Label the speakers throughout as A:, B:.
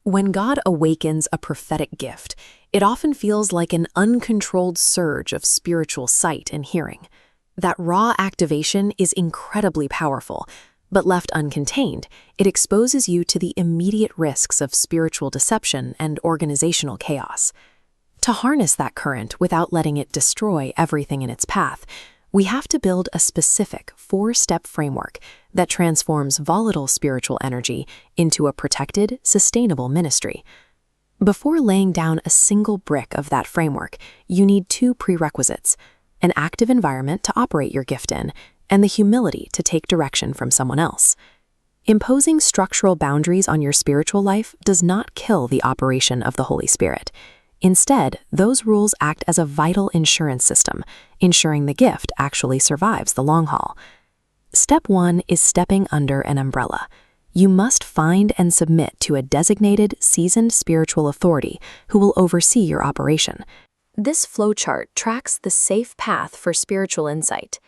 A: When God awakens a prophetic gift, it often feels like an uncontrolled surge of spiritual sight and hearing. That raw activation is incredibly powerful, but left uncontained, it exposes you to the immediate risks of spiritual deception and organizational chaos. To harness that current without letting it destroy everything in its path, we have to build a specific 4-step framework that transforms volatile spiritual energy into a protected, sustainable ministry. Before laying down a single brick of that framework, you need 2 prerequisites: an active environment to operate your gift in, and the humility to take direction from someone else. Imposing structural boundaries on your spiritual life does not kill the operation of the Holy Spirit. Instead, those rules act as a vital insurance system, ensuring the gift actually survives the long haul. Step 1 is stepping under an umbrella. You must find and submit to a designated, seasoned spiritual authority who will oversee your operation. This flowchart tracks the safe path for spiritual insight.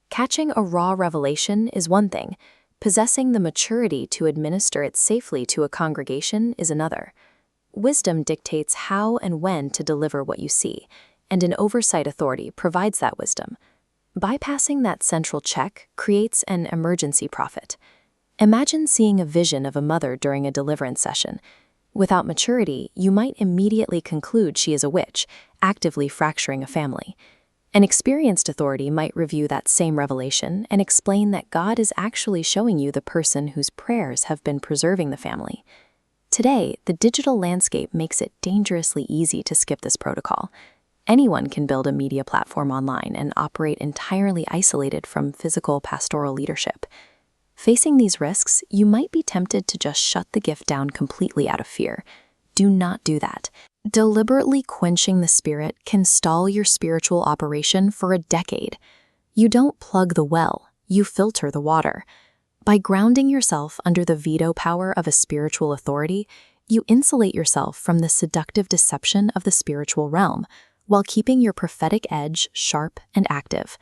A: Catching a raw revelation is one thing. Possessing the maturity to administer it safely to a congregation is another. Wisdom dictates how and when to deliver what you see, and an oversight authority provides that wisdom. Bypassing that central check creates an emergency prophet. Imagine seeing a vision of a mother during a deliverance session. Without maturity, you might immediately conclude she is a witch, actively fracturing a family. An experienced authority might review that same revelation and explain that God is actually showing you the person whose prayers have been preserving the family. Today, the digital landscape makes it dangerously easy to skip this protocol. Anyone can build a media platform online and operate entirely isolated from physical pastoral leadership. Facing these risks, you might be tempted to just shut the gift down completely out of fear. Do not do that. Deliberately quenching the Spirit can stall your spiritual operation for a decade. You don't plug the well, you filter the water. By grounding yourself under the veto power of a spiritual authority, you insulate yourself from the seductive deception of the spiritual realm, while keeping your prophetic edge sharp and active.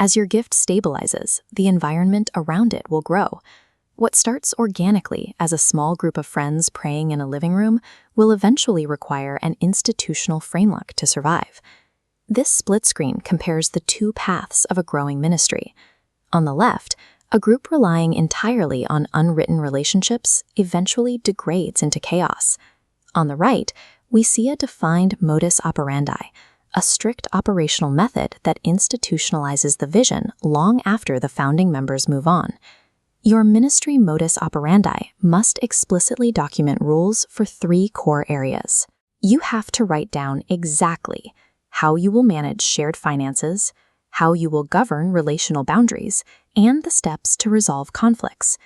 A: As your gift stabilizes, the environment around it will grow. What starts organically as a small group of friends praying in a living room will eventually require an institutional framework to survive. This split screen compares the 2 paths of a growing ministry. On the left, a group relying entirely on unwritten relationships eventually degrades into chaos. On the right, we see a defined modus operandi, a strict operational method that institutionalizes the vision long after the founding members move on. Your ministry modus operandi must explicitly document rules for 3 core areas. You have to write down exactly how you will manage shared finances, how you will govern relational boundaries, and the steps to resolve conflicts.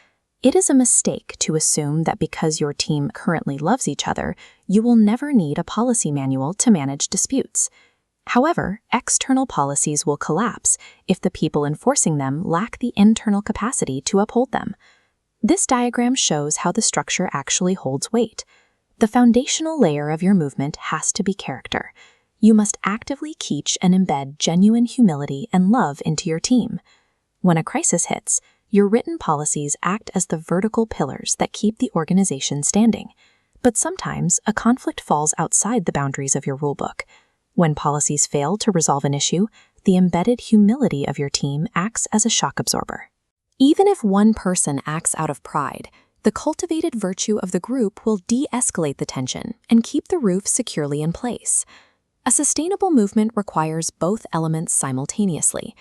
A: It is a mistake to assume that because your team currently loves each other, you will never need a policy manual to manage disputes. However, external policies will collapse if the people enforcing them lack the internal capacity to uphold them. This diagram shows how the structure actually holds weight. The foundational layer of your movement has to be character. You must actively teach and embed genuine humility and love into your team. When a crisis hits, your written policies act as the vertical pillars that keep the organization standing. But sometimes, a conflict falls outside the boundaries of your rulebook. When policies fail to resolve an issue, the embedded humility of your team acts as a shock absorber. Even if one person acts out of pride, the cultivated virtue of the group will de-escalate the tension and keep the roof securely in place. A sustainable movement requires both elements simultaneously: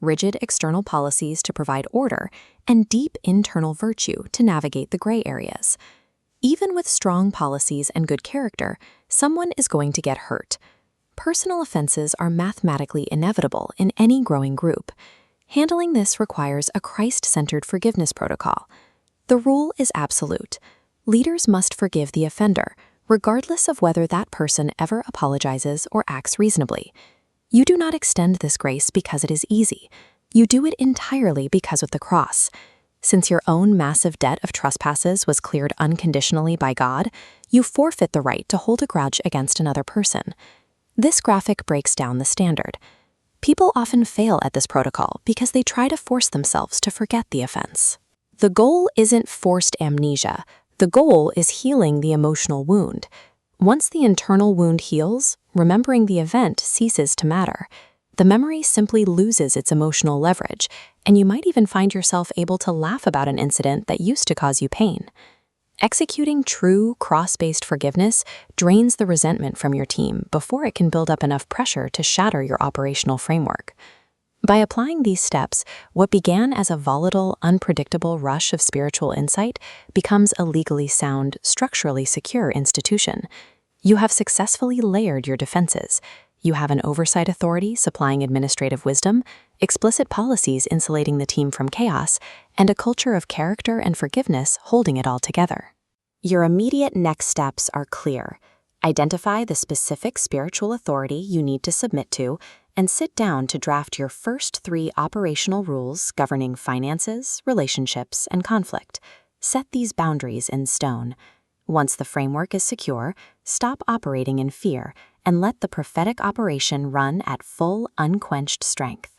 A: rigid external policies to provide order and deep internal virtue to navigate the gray areas. Even with strong policies and good character, someone is going to get hurt. Personal offenses are mathematically inevitable in any growing group. Handling this requires a Christ-centered forgiveness protocol. The rule is absolute. Leaders must forgive the offender, regardless of whether that person ever apologizes or acts reasonably. You do not extend this grace because it is easy. You do it entirely because of the cross. Since your own massive debt of trespasses was cleared unconditionally by God, you forfeit the right to hold a grudge against another person. This graphic breaks down the standard. People often fail at this protocol because they try to force themselves to forget the offense. The goal isn't forced amnesia. The goal is healing the emotional wound. Once the internal wound heals, remembering the event ceases to matter. The memory simply loses its emotional leverage, and you might even find yourself able to laugh about an incident that used to cause you pain. Executing true, cross-based forgiveness drains the resentment from your team before it can build up enough pressure to shatter your operational framework. By applying these steps, what began as a volatile, unpredictable rush of spiritual insight becomes a legally sound, structurally secure institution. You have successfully layered your defenses. You have an oversight authority supplying administrative wisdom, explicit policies insulating the team from chaos, and a culture of character and forgiveness holding it all together. Your immediate next steps are clear. Identify the specific spiritual authority you need to submit to, and sit down to draft your first 3 operational rules governing finances, relationships, and conflict. Set these boundaries in stone. Once the framework is secure, stop operating in fear and let the prophetic operation run at full, unquenched strength.